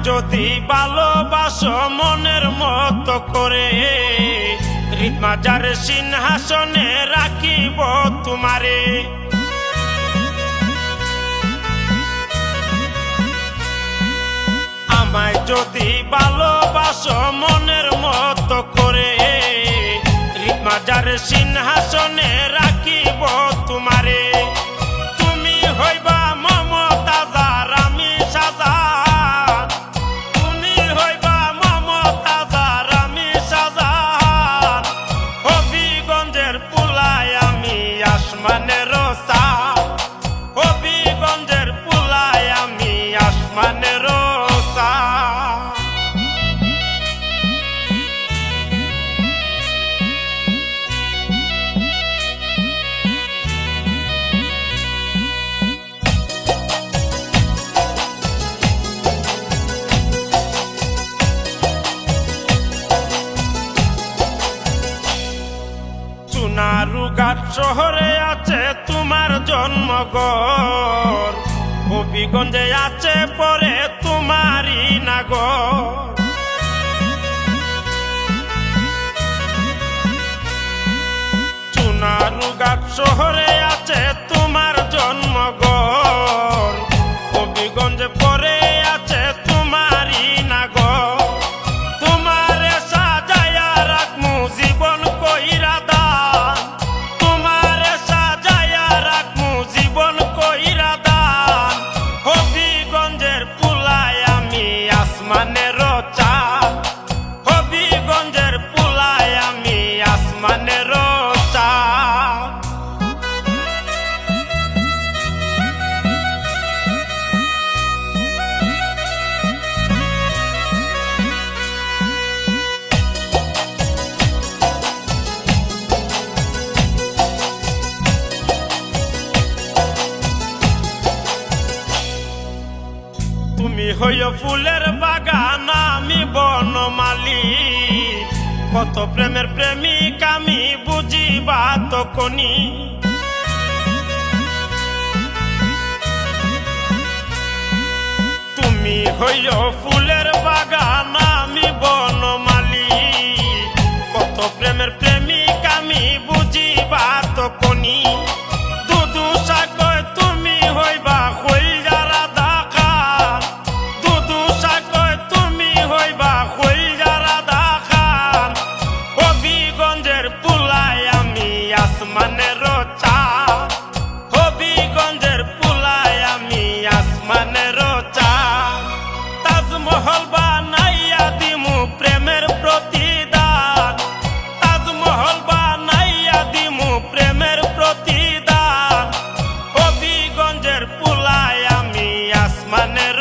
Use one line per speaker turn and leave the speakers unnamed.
যদি ভালোবাসো মনের মতো করে, হৃদমাজার সিংহাসনে রাখিব তোমারে। আমায় যদি ভালোবাসো মনের মতো করে, হৃদমাজার সিংহাসনে রাখিব তোমারে। তুমি হইবা মমতাজার আমি শাহজাহান, তুমি হইবা মমতাজার আমি শাহজাহান। হবিগঞ্জের পুলায় আমি আসমানের চাঁদ, হবিগঞ্জের পুলায় আমি আসমানের চাঁদ। সোনারুঘাট শহরে আছে তোমার জন্মঘর, হবিগঞ্জে আছে পরে তোমারই নাগর। সোনারুঘাট শহরে আছে তোমার জন্মঘর, হবিগঞ্জে পরে আছে তোমারই নাগর। তোমারে সাজায়া রাখমু জীবন কইরা দান, তোমারে সাজায়া রাখমু জীবন কইরা দান। হবিগঞ্জের পুলায় আমি আসমানের চাঁদ, হবিগঞ্জের পুলায় আমি আসমানের চাঁদ। তুমি হইও ফুলের বাগান আমি বনমালী, কত প্রেমের প্রেমিক আমি বুঝিবা তখনি। তুমি হইও ফুলের বাগান আমি বনমালী, কত প্রেমের প্রেমিক আমি বুঝিবা তখনি। দুদু সাগর তুমি হইবা কইলার রাধা খান, দুদু সাগর তুমি হইবা কইলার রাধা খান। হবিগঞ্জের পুলায় আমি আসমানের চাঁদ, হবিগঞ্জের পুলায় আমি আসমানের চাঁদ। তাজমহল বানাইয়া দিমু প্রেমের প্রতিদান, তাজমহল বানাইয়া দিমু প্রেমের প্রতিদান। হবিগঞ্জের পুলায় আমি আসমানের